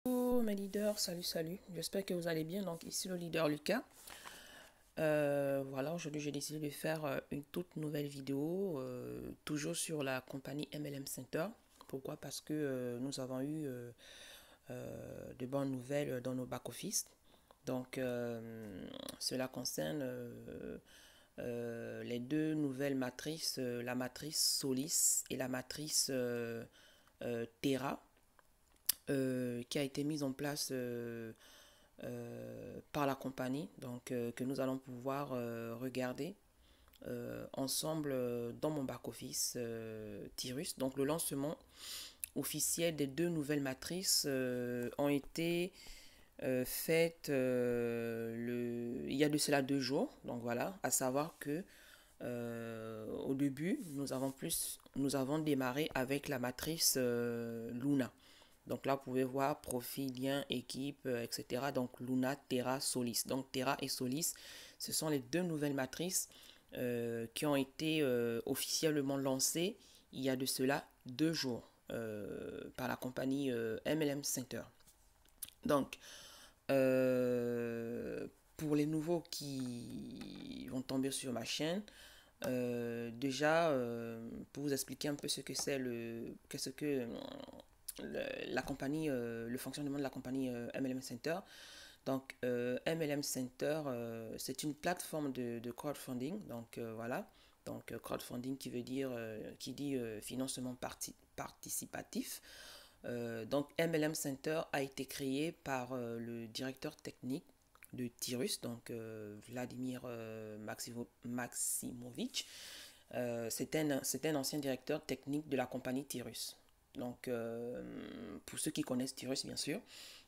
Bonjour mes leaders, salut, j'espère que vous allez bien. Donc ici le leader Lucas. Voilà, aujourd'hui j'ai décidé de faire une toute nouvelle vidéo, toujours sur la compagnie MLM Center. Pourquoi? Parce que nous avons eu de bonnes nouvelles dans nos back-office. Donc cela concerne les deux nouvelles matrices, la matrice Solis et la matrice Terra. Qui a été mise en place par la compagnie, donc que nous allons pouvoir regarder ensemble dans mon back-office Tyrus. Donc le lancement officiel des deux nouvelles matrices ont été faites il y a de cela 2 jours. Donc voilà, à savoir que au début, nous avons démarré avec la matrice Luna. Donc là, vous pouvez voir profil, lien, équipe, etc. Donc Luna, Terra, Solis. Donc Terra et Solis, ce sont les deux nouvelles matrices qui ont été officiellement lancées il y a de cela 2 jours par la compagnie MLM Center. Donc, pour les nouveaux qui vont tomber sur ma chaîne, déjà, pour vous expliquer un peu ce que c'est la compagnie, le fonctionnement de la compagnie MLM Center. Donc, MLM Center, c'est une plateforme de crowdfunding. Donc, voilà. Donc, crowdfunding qui dit financement participatif. Donc, MLM Center a été créé par le directeur technique de Tyrus, donc Vladimir Maximovic. C'est un ancien directeur technique de la compagnie Tyrus. Donc, pour ceux qui connaissent Tyrus, bien sûr,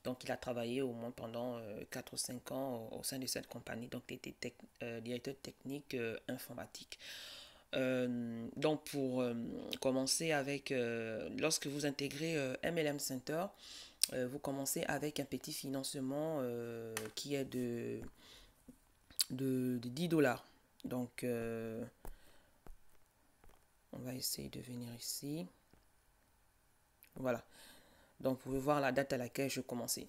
donc il a travaillé au moins pendant 4 ou 5 ans au sein de cette compagnie, donc il était directeur technique informatique. Donc pour commencer avec, lorsque vous intégrez MLM Center, vous commencez avec un petit financement qui est de 10 dollars. Donc on va essayer de venir ici. Voilà. Donc vous pouvez voir la date à laquelle je commençais.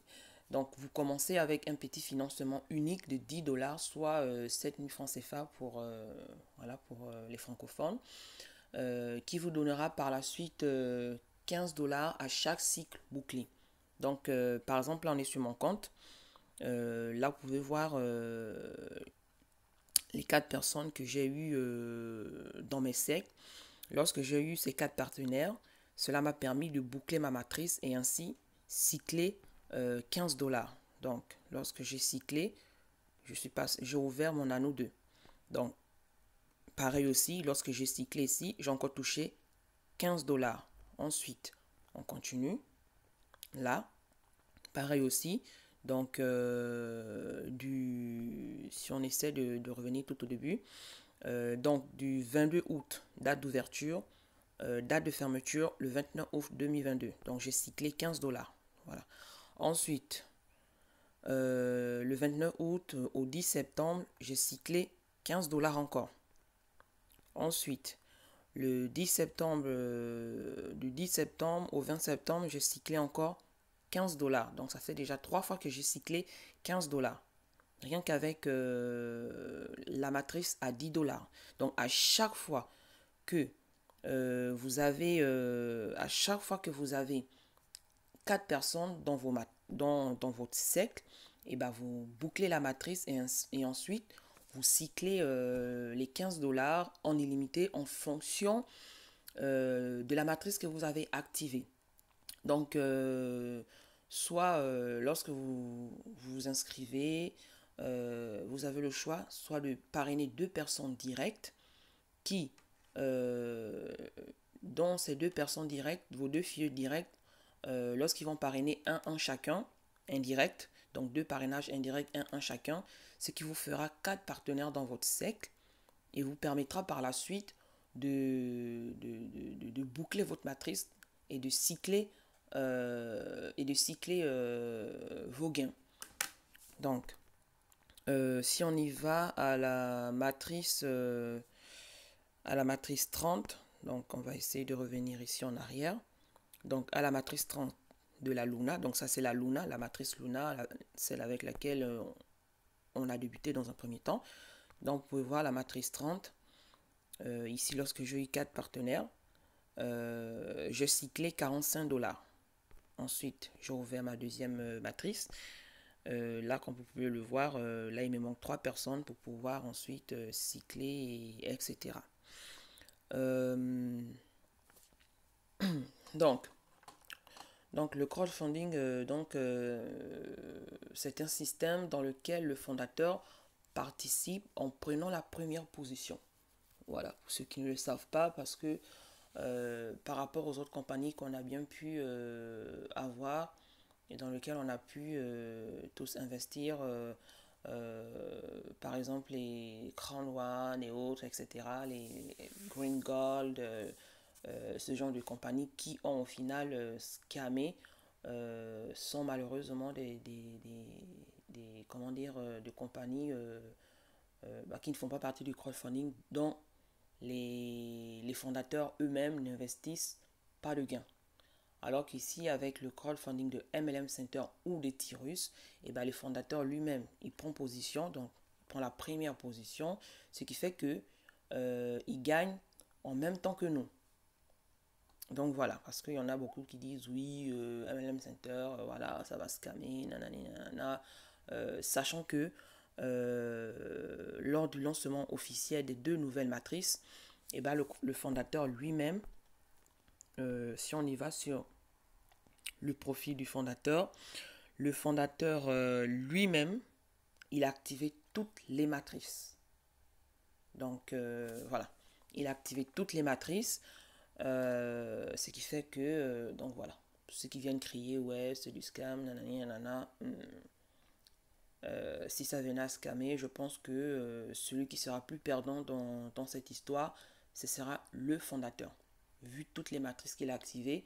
Donc vous commencez avec un petit financement unique de 10 dollars, soit 7 000 francs CFA pour, voilà, pour les francophones, qui vous donnera par la suite 15 dollars à chaque cycle bouclé. Donc par exemple, là on est sur mon compte. Là vous pouvez voir les 4 personnes que j'ai eues dans mes cercles. Lorsque j'ai eu ces 4 partenaires, cela m'a permis de boucler ma matrice et ainsi cycler 15 dollars. Donc, lorsque j'ai cyclé, j'ai ouvert mon anneau 2. Donc, pareil aussi, lorsque j'ai cyclé ici, j'ai encore touché 15 dollars. Ensuite, on continue. Là, pareil aussi. Donc, si on essaie de revenir tout au début, donc du 22 août, date d'ouverture, date de fermeture, le 29 août 2022. Donc j'ai cyclé 15 dollars. Voilà. Ensuite, le 29 août au 10 septembre, j'ai cyclé 15 dollars encore. Ensuite, le 10 septembre, du 10 septembre au 20 septembre, j'ai cyclé encore 15 dollars. Donc ça fait déjà 3 fois que j'ai cyclé 15 dollars. Rien qu'avec la matrice à 10 dollars. Donc à chaque fois que à chaque fois que vous avez 4 personnes dans votre cercle, et ben vous bouclez la matrice et ensuite vous cyclez les 15 dollars en illimité en fonction de la matrice que vous avez activée. Donc, soit lorsque vous vous inscrivez, vous avez le choix soit de parrainer 2 personnes directes qui, dans ces 2 personnes directes, vos 2 filles directes, lorsqu'ils vont parrainer un chacun, indirect, donc 2 parrainages indirects, un chacun, ce qui vous fera 4 partenaires dans votre cercle et vous permettra par la suite de boucler votre matrice et de cycler, vos gains. Donc, si on y va à la matrice 30, donc on va essayer de revenir ici en arrière. Donc à la matrice 30, de la Luna. Donc ça, c'est la Luna, la matrice Luna, celle avec laquelle on a débuté dans un premier temps. Donc vous pouvez voir la matrice 30. Ici, lorsque j'ai eu 4 partenaires, je cyclais 45 $. Ensuite, j'ai ouvert ma deuxième matrice. Là, comme vous pouvez le voir, là, il me manque 3 personnes pour pouvoir ensuite cycler, etc. Donc, le crowdfunding, c'est un système dans lequel le fondateur participe en prenant la première position. Voilà, pour ceux qui ne le savent pas, parce que par rapport aux autres compagnies qu'on a bien pu avoir et dans lesquelles on a pu tous investir, par exemple les Crown One et autres, etc., les Green Gold, ce genre de compagnies qui ont au final scammé, sont malheureusement comment dire, de compagnies qui ne font pas partie du crowdfunding, dont les fondateurs eux-mêmes n'investissent pas de gains. Alors qu'ici, avec le crowdfunding de MLM Center ou de Tyrus, le fondateur lui-même, il prend position, donc il prend la première position, ce qui fait que il gagne en même temps que nous. Donc voilà, parce qu'il y en a beaucoup qui disent oui, MLM Center, voilà, ça va scammer, nanana, sachant que lors du lancement officiel des 2 nouvelles matrices, le fondateur lui-même, si on y va sur le profil du fondateur, le fondateur lui-même, il a activé toutes les matrices. Donc voilà, il a activé toutes les matrices, ce qui fait que, donc voilà, ceux qui viennent crier, ouais, c'est du scam, nanana, si ça venait à scammer, je pense que celui qui sera plus perdant dans cette histoire, ce sera le fondateur. Vu toutes les matrices qu'il a activées,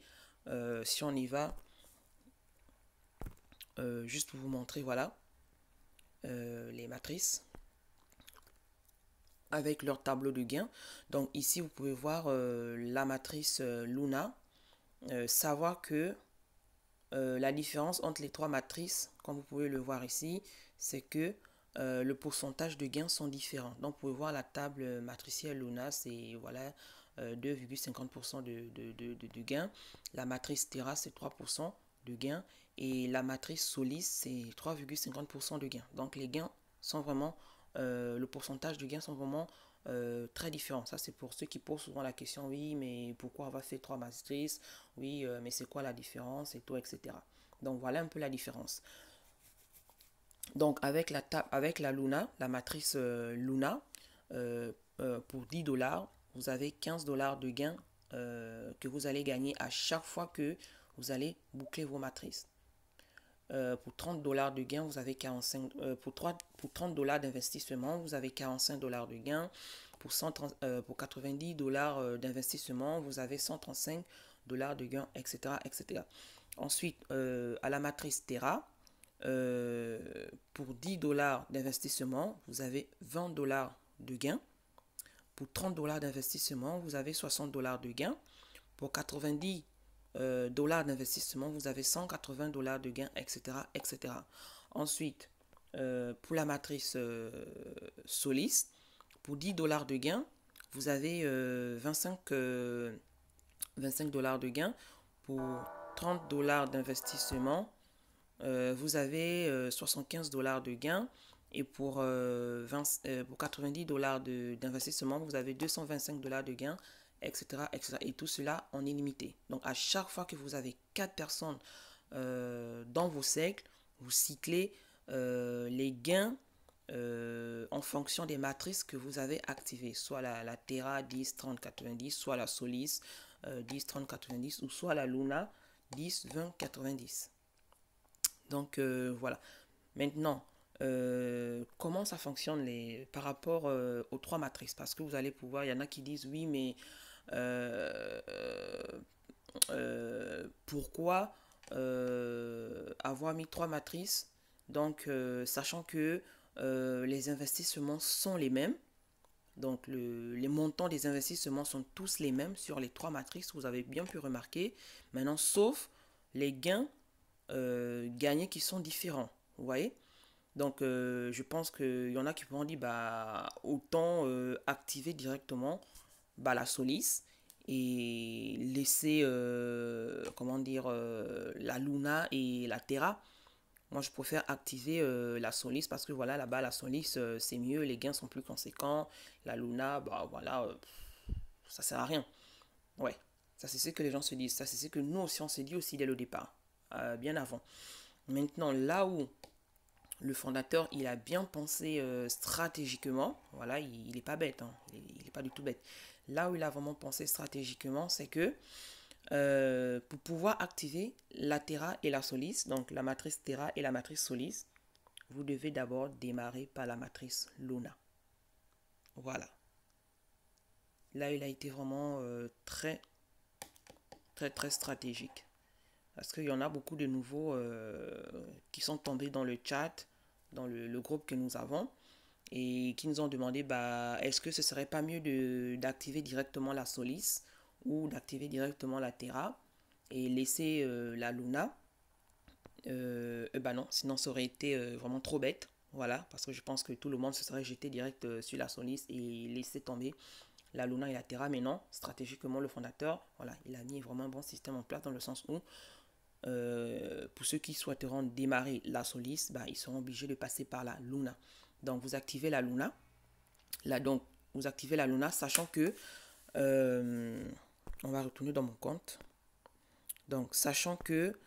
si on y va, juste pour vous montrer, voilà, les matrices avec leur tableau de gain. Donc ici, vous pouvez voir la matrice Luna. Savoir que la différence entre les 3 matrices, comme vous pouvez le voir ici, c'est que le pourcentage de gains sont différents. Donc, vous pouvez voir la table matricielle Luna, c'est voilà, 2,50% de gains. La matrice Terra, c'est 3% de gains. Et la matrice Solis, c'est 3,50% de gains. Donc, les gains sont vraiment, le pourcentage de gains sont vraiment très différents. Ça, c'est pour ceux qui posent souvent la question, oui, mais pourquoi on va faire 3 matrices? Oui, mais c'est quoi la différence et tout, etc. Donc, voilà un peu la différence. Donc, avec la Luna, la matrice Luna, pour 10 $, vous avez 15 $ de gains que vous allez gagner à chaque fois que vous allez boucler vos matrices. Pour 30 $ de gains, vous avez 45 pour 30 $ d'investissement, vous avez 45 $ de gains. Pour 90 $ d'investissement, vous avez 135 $ de gains, etc., etc. Ensuite, à la matrice Terra, pour 10 $ d'investissement, vous avez 20 $ de gains. Pour 30 $ d'investissement, vous avez 60 $ de gains. Pour 90 $ d'investissement, vous avez 180 $ de gains, etc., etc. Ensuite, pour la matrice Solis, pour 10 $ de gains, vous avez 25 $ de gains. Pour 30 $ d'investissement, vous avez 75 $ de gains. Et pour 90 $ d'investissement, vous avez 225 $ de gains, etc., etc. Et tout cela en illimité. Donc, à chaque fois que vous avez 4 personnes dans vos cercles, vous cyclez les gains en fonction des matrices que vous avez activées. Soit la Terra 10, 30, 90, soit la Solis 10, 30, 90, ou soit la Luna 10, 20, 90. Donc, voilà. Maintenant, comment ça fonctionne par rapport aux 3 matrices? Parce que vous allez pouvoir, il y en a qui disent oui, mais pourquoi avoir mis 3 matrices? Donc, sachant que les investissements sont les mêmes, donc les montants des investissements sont tous les mêmes sur les 3 matrices, vous avez bien pu remarquer. Maintenant, sauf les gains gagner qui sont différents. Vous voyez? Donc, je pense qu'il y en a qui pourront dire, bah, autant activer directement bah, la Solis et laisser, comment dire, la Luna et la Terra. Moi, je préfère activer la Solis parce que voilà, là-bas, la Solis, c'est mieux, les gains sont plus conséquents. La Luna, bah voilà, ça sert à rien. Ouais, ça c'est ce que les gens se disent. Ça c'est ce que nous aussi on s'est dit aussi dès le départ, bien avant. Maintenant, là où le fondateur, il a bien pensé stratégiquement, voilà, il n'est pas bête, hein, il n'est pas du tout bête. Là où il a vraiment pensé stratégiquement, c'est que pour pouvoir activer la Terra et la Solis, donc la matrice Terra et la matrice Solis, vous devez d'abord démarrer par la matrice Luna. Voilà. Là, il a été vraiment très, très, très stratégique. Parce qu'il y en a beaucoup de nouveaux qui sont tombés dans le chat, dans le groupe que nous avons, et qui nous ont demandé, bah, est-ce que ce serait pas mieux d'activer directement la Solis ou d'activer directement la Terra et laisser la Luna. Bah non, sinon ça aurait été vraiment trop bête. Voilà, parce que je pense que tout le monde se serait jeté direct sur la Solis et laissé tomber la Luna et la Terra. Mais non, stratégiquement, le fondateur, voilà, il a mis vraiment un bon système en place dans le sens où pour ceux qui souhaiteront démarrer la Solis, bah, ils seront obligés de passer par la Luna. Donc vous activez la Luna. Là, donc, vous activez la Luna, sachant que on va retourner dans mon compte. Donc, sachant que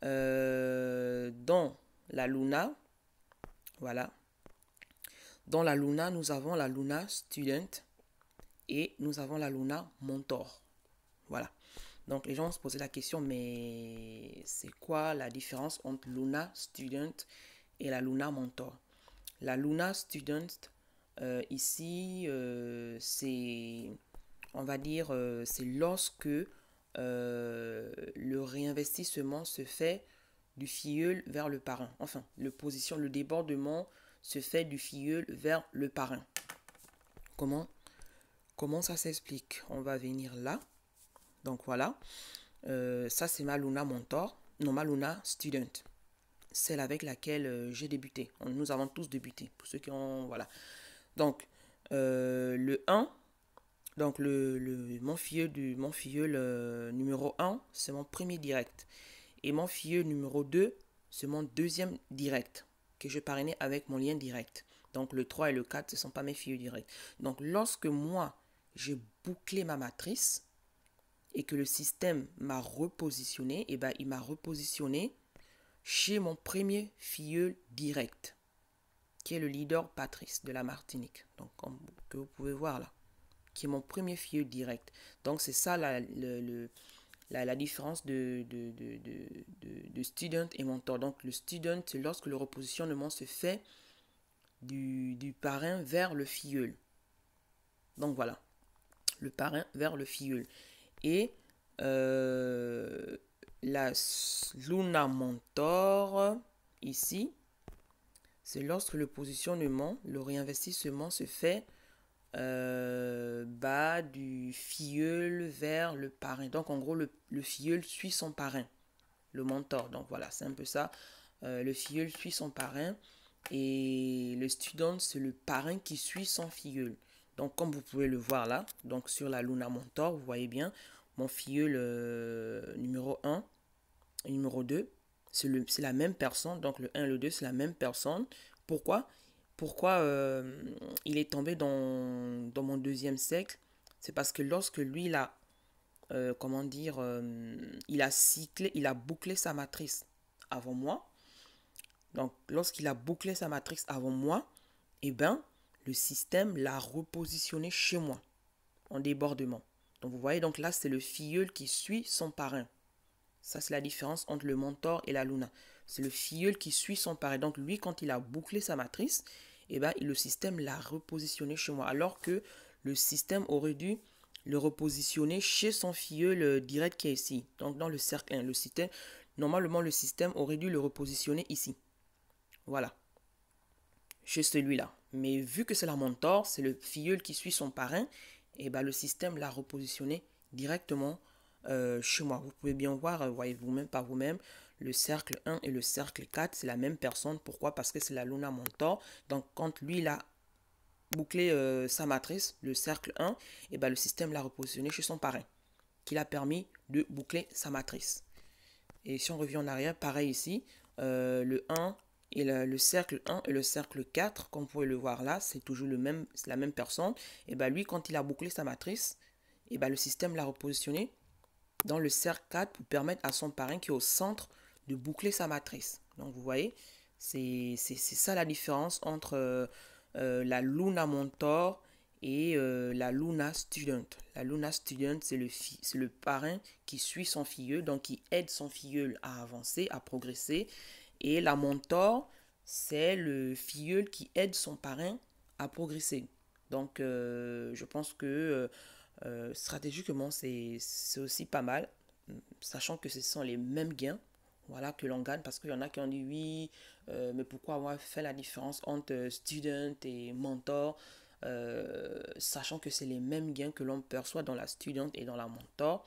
dans la Luna, voilà, dans la Luna, nous avons la Luna Student et nous avons la Luna Mentor. Voilà. Donc les gens se posaient la question, mais c'est quoi la différence entre Luna Student et la Luna Mentor? La Luna Student, ici, c'est, on va dire, c'est lorsque le réinvestissement se fait du filleul vers le parrain. Enfin, le débordement se fait du filleul vers le parrain. Comment ça s'explique? On va venir là. Donc voilà. Ça, c'est ma Luna Mentor. Non, ma Luna Student. Celle avec laquelle j'ai débuté. Nous avons tous débuté. Pour ceux qui ont... Voilà. Donc, le 1... Donc, mon filleul numéro 1, c'est mon premier direct. Et mon filleul numéro 2, c'est mon deuxième direct que je parrainais avec mon lien direct. Donc, le 3 et le 4, ce ne sont pas mes filleul directs. Donc, lorsque moi, j'ai bouclé ma matrice et que le système m'a repositionné, et ben, il m'a repositionné chez mon premier filleul direct, qui est le leader Patrice de la Martinique. Donc, comme que vous pouvez voir là, qui est mon premier filleul direct. Donc, c'est ça la différence de student et mentor. Donc, le student, c'est lorsque le repositionnement se fait du parrain vers le filleul. Donc, voilà. Le parrain vers le filleul. Et la Luna Mentor, ici, c'est lorsque le positionnement, le réinvestissement se fait du filleul vers le parrain. Donc, en gros, le filleul suit son parrain, le mentor. Donc, voilà, c'est un peu ça. Le filleul suit son parrain et le student, c'est le parrain qui suit son filleul. Donc, comme vous pouvez le voir là, donc sur la Luna Mentor, vous voyez bien, mon filleul numéro 1 et numéro 2, c'est la même personne. Donc, le 1 et le 2, c'est la même personne. Pourquoi il est tombé dans mon deuxième cercle? C'est parce que lorsque lui, il a, il a bouclé sa matrice avant moi. Donc, lorsqu'il a bouclé sa matrice avant moi, eh ben, le système l'a repositionné chez moi, en débordement. Donc, vous voyez, donc là, c'est le filleul qui suit son parrain. Ça, c'est la différence entre le mentor et la Luna. C'est le filleul qui suit son parrain. Donc, lui, quand il a bouclé sa matrice, eh ben, le système l'a repositionné chez moi. Alors que le système aurait dû le repositionner chez son filleul direct qui est ici. Donc, dans le cercle 1, normalement, le système aurait dû le repositionner ici. Voilà. Chez celui-là. Mais vu que c'est la mentor, c'est le filleul qui suit son parrain, et ben, le système l'a repositionné directement chez moi. Vous pouvez bien voir, voyez vous-même par vous-même, le cercle 1 et le cercle 4, c'est la même personne. Pourquoi? Parce que c'est la Luna Mentor. Donc, quand lui, il a bouclé sa matrice, le cercle 1, et ben, le système l'a repositionné chez son parrain, qui l'a permis de boucler sa matrice. Et si on revient en arrière, pareil ici, le 1 et le cercle 1 et le cercle 4, comme vous pouvez le voir là, c'est toujours la même personne. Et bien lui, quand il a bouclé sa matrice, et ben le système l'a repositionné dans le cercle 4 pour permettre à son parrain qui est au centre de boucler sa matrice. Donc vous voyez, c'est ça la différence entre la Luna Mentor et la Luna Student. La Luna Student, c'est le parrain qui suit son filleul, donc qui aide son filleul à avancer, à progresser. Et la Mentor, c'est le filleul qui aide son parrain à progresser. Donc, je pense que stratégiquement, c'est aussi pas mal, sachant que ce sont les mêmes gains, voilà, que l'on gagne, parce qu'il y en a qui ont dit oui, mais pourquoi avoir fait la différence entre student et mentor, sachant que c'est les mêmes gains que l'on perçoit dans la student et dans la mentor.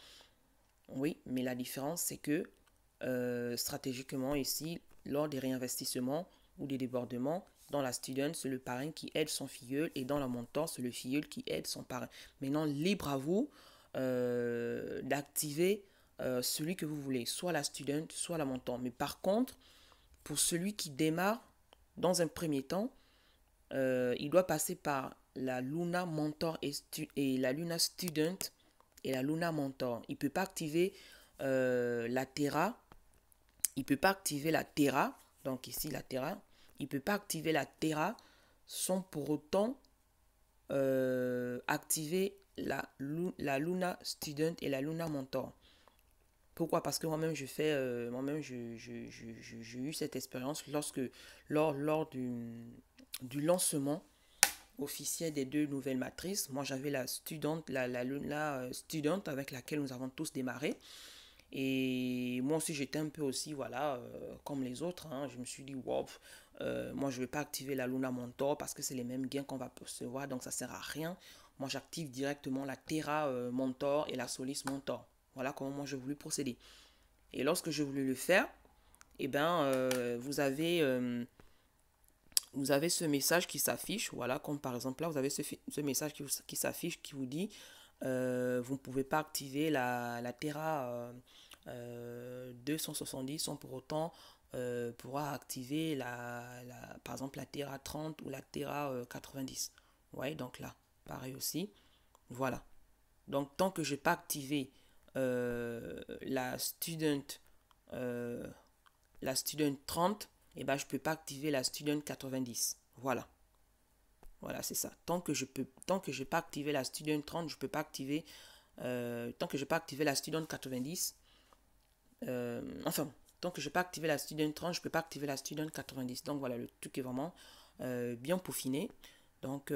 Oui, mais la différence, c'est que stratégiquement ici, lors des réinvestissements ou des débordements, dans la student, c'est le parrain qui aide son filleul et dans la mentor, c'est le filleul qui aide son parrain. Maintenant, libre à vous d'activer celui que vous voulez, soit la student, soit la mentor. Mais par contre, pour celui qui démarre, dans un premier temps, il doit passer par la Luna Mentor et la Luna Student et la Luna Mentor. Il ne peut pas activer la Terra. Il ne peut pas activer la Terra. Donc ici, la Terra. Il ne peut pas activer la Terra sans pour autant activer la Luna Student et la Luna Mentor. Pourquoi? Parce que moi-même, j'ai eu cette expérience lors du lancement officiel des deux nouvelles matrices. Moi, j'avais la Luna Student avec laquelle nous avons tous démarré. Et moi aussi, j'étais un peu aussi, voilà, comme les autres. Hein. Je me suis dit, wow, moi, je ne vais pas activer la Luna Mentor parce que c'est les mêmes gains qu'on va percevoir, donc ça ne sert à rien. Moi, j'active directement la Terra Mentor et la Solis Mentor. Voilà comment moi, je voulais procéder. Et lorsque je voulais le faire, eh ben, vous avez ce message qui s'affiche. Voilà, comme par exemple là, vous avez ce message qui s'affiche qui vous dit vous ne pouvez pas activer la Terra 270 sans pour autant pouvoir activer par exemple la Terra 30 ou la Terra 90. Ouais, donc là, pareil aussi. Voilà. Donc tant que je n'ai pas activé la Student 30, et ben, je ne peux pas activer la Student 90. Voilà. Voilà, c'est ça. Tant que je n'ai pas activé la Student 30, je peux pas activer. Tant que je n'ai pas activé la Student 90. Tant que je n'ai pas activé la Student 30, je ne peux pas activer la Student 90. Donc voilà, le truc est vraiment bien peaufiné. Donc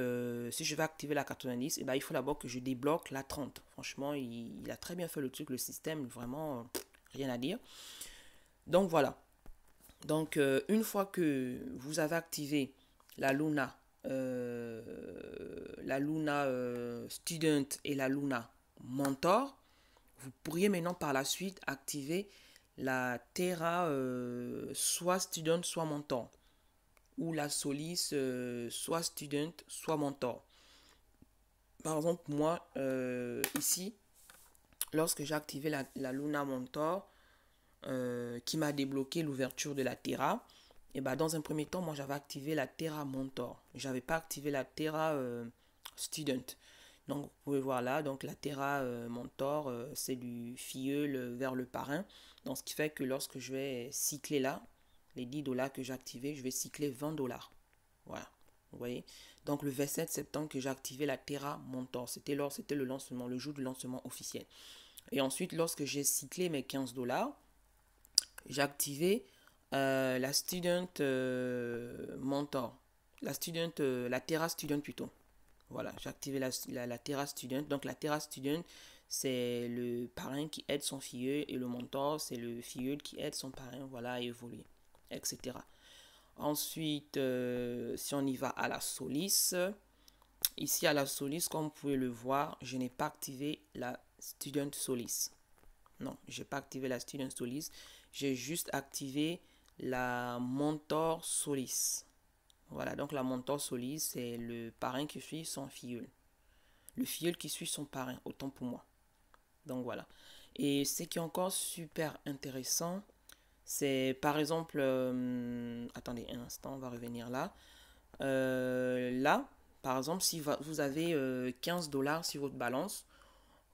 si je vais activer la 90, ben, il faut d'abord que je débloque la 30. Franchement, il a très bien fait le truc, le système, vraiment rien à dire. Donc voilà. Donc une fois que vous avez activé la Luna Student et la Luna Mentor, vous pourriez maintenant par la suite activer la Terra soit Student soit Mentor ou la Solis soit Student soit Mentor. Par exemple, moi ici, lorsque j'ai activé la Luna Mentor qui m'a débloqué l'ouverture de la Terra, et ben dans un premier temps, moi j'avais activé la Terra Mentor. J'avais pas activé la Terra Student. Donc vous pouvez voir là, donc la Terra Mentor, c'est du filleul vers le parrain. Donc ce qui fait que lorsque je vais cycler là, les 10 $ que j'ai activés, je vais cycler 20 $. Voilà, vous voyez. Donc le 27 septembre que j'ai activé la Terra Mentor, c'était le lancement, le jour du lancement officiel. Et ensuite, lorsque j'ai cyclé mes 15 $, j'ai activé la Student Mentor, la Terra Student plutôt. Voilà, j'ai activé la Terra Student. Donc la Terra Student, c'est le parrain qui aide son filleul et le mentor, c'est le filleul qui aide son parrain, voilà, à évoluer, etc. Ensuite, si on y va à la Solis, ici à la Solis, comme vous pouvez le voir, je n'ai pas activé la Student Solis. Non, je n'ai pas activé la Student Solis. j'ai juste activé la Mentor Solis. Voilà, donc la Mentor Solis, c'est le parrain qui suit son filleul. Le filleul qui suit son parrain, autant pour moi. Donc voilà. Et ce qui est encore super intéressant, c'est par exemple, attendez un instant, on va revenir là. Là, par exemple, si vous avez 15 dollars sur votre balance,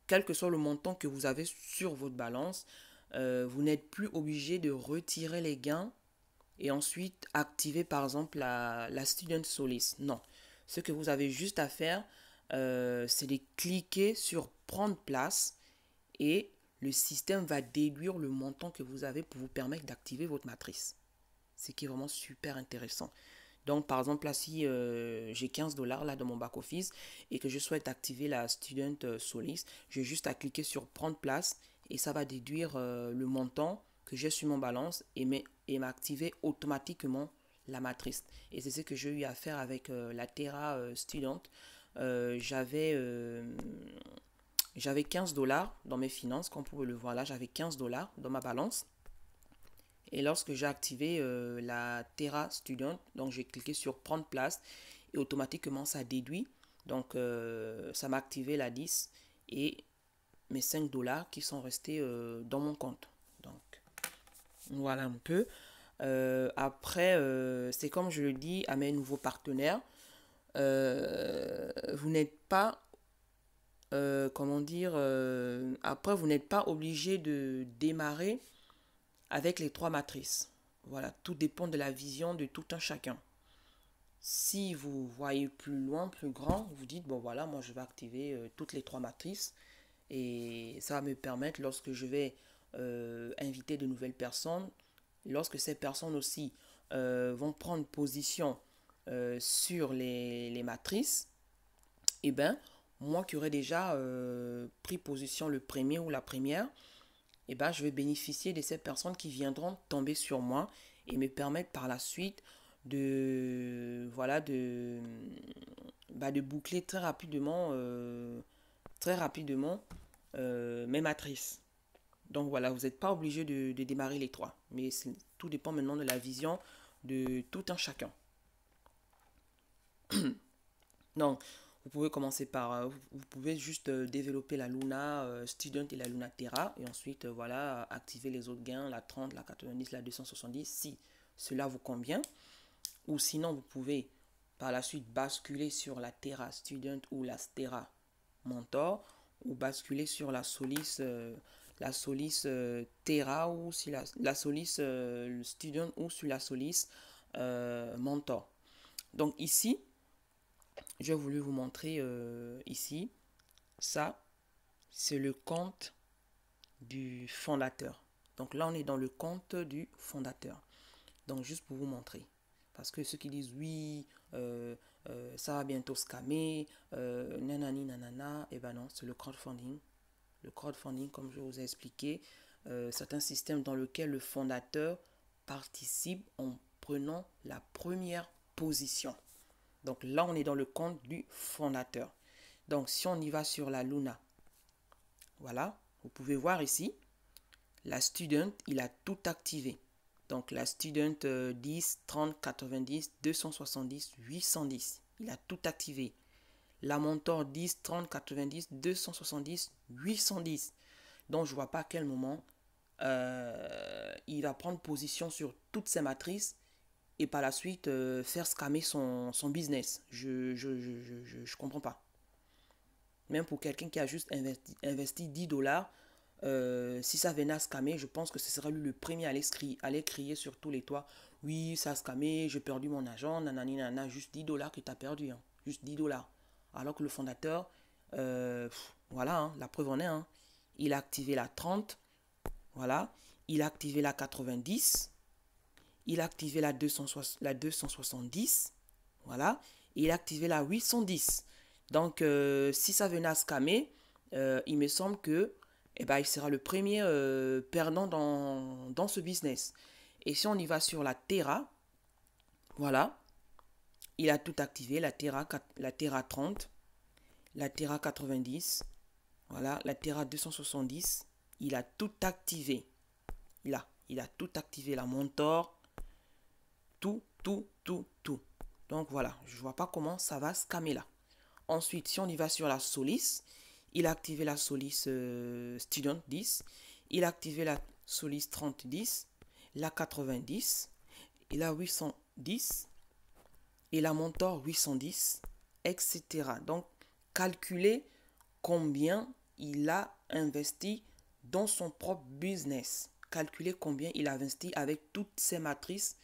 quel que soit le montant que vous avez sur votre balance, vous n'êtes plus obligé de retirer les gains et ensuite activer par exemple la Student Solis. Non. Ce que vous avez juste à faire, c'est de cliquer sur prendre place et le système va déduire le montant que vous avez pour vous permettre d'activer votre matrice. Ce qui est vraiment super intéressant. Donc, par exemple, là, si j'ai 15 dollars là dans mon back-office et que je souhaite activer la Student Solis, j'ai juste à cliquer sur prendre place et ça va déduire le montant que j'ai sur mon balance et m'activer automatiquement la matrice. Et c'est ce que j'ai eu à faire avec la Terra Student. J'avais 15 dollars dans mes finances, comme vous pouvez le voir là, j'avais 15 dollars dans ma balance. Et lorsque j'ai activé la Terra Student, donc j'ai cliqué sur prendre place et automatiquement ça déduit. Donc ça m'a activé la 10 et mes 5 dollars qui sont restés dans mon compte. Donc voilà un peu. Après, c'est comme je le dis à mes nouveaux partenaires, vous n'êtes pas, comment dire, après vous n'êtes pas obligé de démarrer avec les 3 matrices. Voilà, tout dépend de la vision de tout un chacun. Si vous voyez plus loin, plus grand, vous dites, bon voilà, moi je vais activer toutes les 3 matrices et ça va me permettre lorsque je vais inviter de nouvelles personnes, lorsque ces personnes aussi vont prendre position sur les matrices, et bien, moi qui aurais déjà pris position le premier ou la première, et ben, je vais bénéficier de ces personnes qui viendront tomber sur moi et me permettre par la suite de, voilà, de boucler très rapidement mes matrices. Donc voilà, vous n'êtes pas obligé de démarrer les 3, mais tout dépend maintenant de la vision de tout un chacun. Donc, vous pouvez commencer par, vous pouvez juste développer la Luna Student et la Luna Terra et ensuite, voilà, activer les autres gains, la 30, la 90, la 270, si cela vous convient. Ou sinon, vous pouvez par la suite basculer sur la Terra Student ou la Terra Mentor ou basculer sur la Solis, Terra ou si la Solis Student ou sur la Solis Mentor. Donc ici, j'ai voulu vous montrer ici, ça, c'est le compte du fondateur. Donc là, on est dans le compte du fondateur. Donc juste pour vous montrer. Parce que ceux qui disent oui, ça va bientôt scammer, nanani nanana, et ben non, c'est le crowdfunding. Le crowdfunding, comme je vous ai expliqué, c'est un système dans lequel le fondateur participe en prenant la première position. Donc là, on est dans le compte du fondateur. Donc si on y va sur la Luna, voilà, vous pouvez voir ici, la student, il a tout activé. Donc la student 10, 30, 90, 270, 810, il a tout activé. La mentor 10, 30, 90, 270, 810. Donc je ne vois pas à quel moment il va prendre position sur toutes ces matrices et par la suite faire scammer son business. Je comprends pas. Même pour quelqu'un qui a juste investi 10 dollars, si ça venait à scammer, je pense que ce serait lui le premier à aller crier sur tous les toits. Oui, ça a scamé, j'ai perdu mon argent, nanani, nanana, juste 10 dollars que tu as perdu. Hein, juste 10 dollars. Alors que le fondateur, voilà, hein, la preuve en est, hein, il a activé la 30, voilà, il a activé la 90, il a activé la 270, voilà, et il a activé la 810. Donc, si ça venait à scammer, il me semble que il sera le premier perdant dans ce business. Et si on y va sur la Terra, voilà, il a tout activé, la Terra 30, la Terra 90, voilà, la Terra 270, il a tout activé. Là, Il a tout activé, la Montor, tout. Donc voilà, je vois pas comment ça va scammer là. Ensuite, si on y va sur la Solis, il a activé la Solis Student 10. Il a activé la Solis 3010, la 90, il a 810 et la Montor 810, etc. Donc, calculez combien il a investi dans son propre business. Calculez combien il a investi avec toutes ces matrices,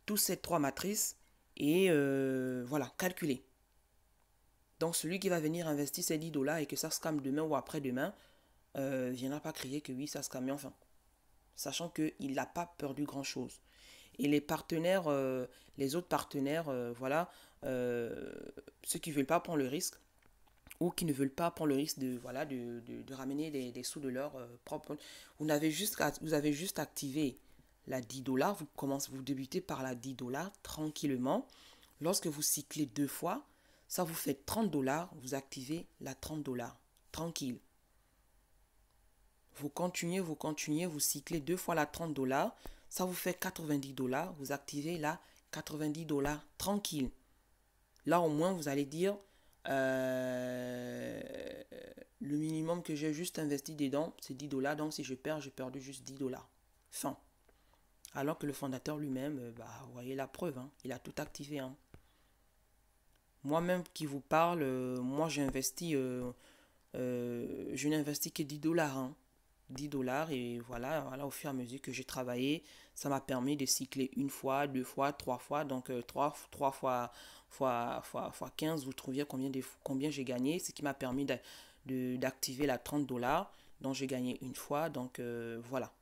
toutes ces 3 matrices. Et voilà, calculez. Donc, celui qui va venir investir ses 10 dollars et que ça scamme demain ou après-demain, viendra pas crier que oui, ça scamme enfin. Sachant qu'il n'a pas perdu grand-chose. Et les partenaires, les autres partenaires, voilà, ceux qui ne veulent pas prendre le risque ou qui ne veulent pas prendre le risque de, voilà, de ramener des sous de leur propre... Vous avez juste activé la 10 dollars, vous débutez par la 10 dollars tranquillement. Lorsque vous cyclez 2 fois, ça vous fait 30 dollars, vous activez la 30 dollars, tranquille. Vous continuez, vous cyclez 2 fois la 30 dollars, ça vous fait 90 dollars, vous activez la 90 dollars, tranquille. Là au moins vous allez dire, le minimum que j'ai juste investi dedans, c'est 10 dollars, donc si je perds, j'ai perdu juste 10 dollars. Fin. Alors que le fondateur lui-même, vous voyez la preuve, hein, il a tout activé. Hein. Moi-même qui vous parle, moi j'ai investi, je n'investis que 10 dollars. Hein. 10 dollars et voilà, au fur et à mesure que j'ai travaillé, ça m'a permis de cycler une fois, 2 fois, 3 fois. Donc 3 fois 15, vous trouviez combien j'ai gagné, ce qui m'a permis d'activer la 30 dollars. Donc j'ai gagné une fois, donc voilà.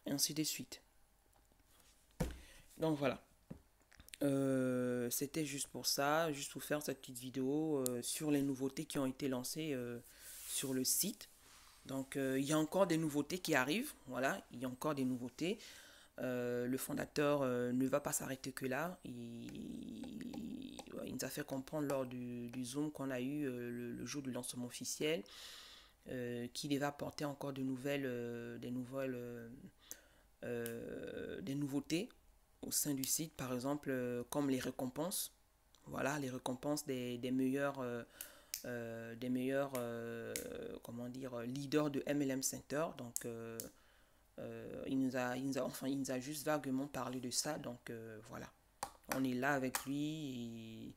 Ainsi de suite. Donc voilà. C'était juste pour ça, juste pour faire cette petite vidéo sur les nouveautés qui ont été lancées sur le site. Donc il y a encore des nouveautés qui arrivent, voilà, il y a encore des nouveautés. Le fondateur ne va pas s'arrêter que là. Il nous a fait comprendre lors du Zoom qu'on a eu le jour du lancement officiel qu'il va apporter encore des nouveautés au sein du site, par exemple comme les récompenses. Voilà, les récompenses des meilleurs comment dire, leaders de MLM Center. Donc il nous a juste vaguement parlé de ça. Donc voilà, on est là avec lui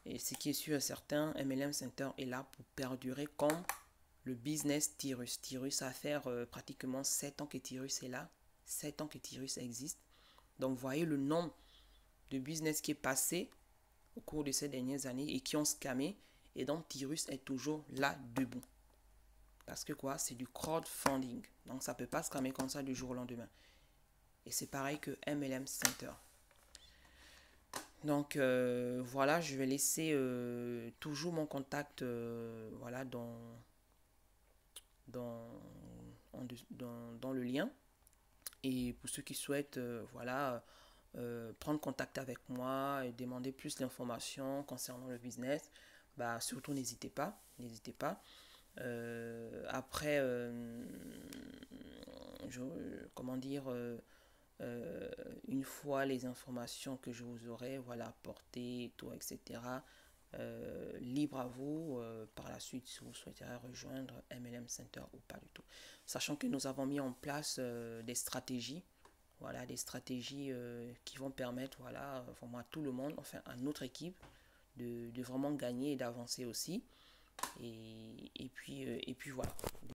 et ce qui est sûr et certain, MLM Center est là pour perdurer comme le business Tirus. Tirus a fait pratiquement 7 ans que Tirus est là, 7 ans que Tirus existe. Donc vous voyez le nombre de business qui est passé au cours de ces dernières années et qui ont scamé. Et donc Tirus est toujours là debout. Parce que quoi, c'est du crowdfunding. Donc ça ne peut pas scammer comme ça du jour au lendemain. Et c'est pareil que MLM Center. Donc voilà, je vais laisser toujours mon contact voilà, dans le lien. Et pour ceux qui souhaitent voilà, prendre contact avec moi et demander plus d'informations concernant le business, surtout n'hésitez pas. Après, comment dire, une fois les informations que je vous aurai, voilà, apportées, tout, etc. Libre à vous par la suite si vous souhaiterez rejoindre MLM Center ou pas du tout. Sachant que nous avons mis en place des stratégies, voilà, des stratégies qui vont permettre, voilà, vraiment à tout le monde, enfin à notre équipe, de vraiment gagner et d'avancer aussi. Et puis voilà.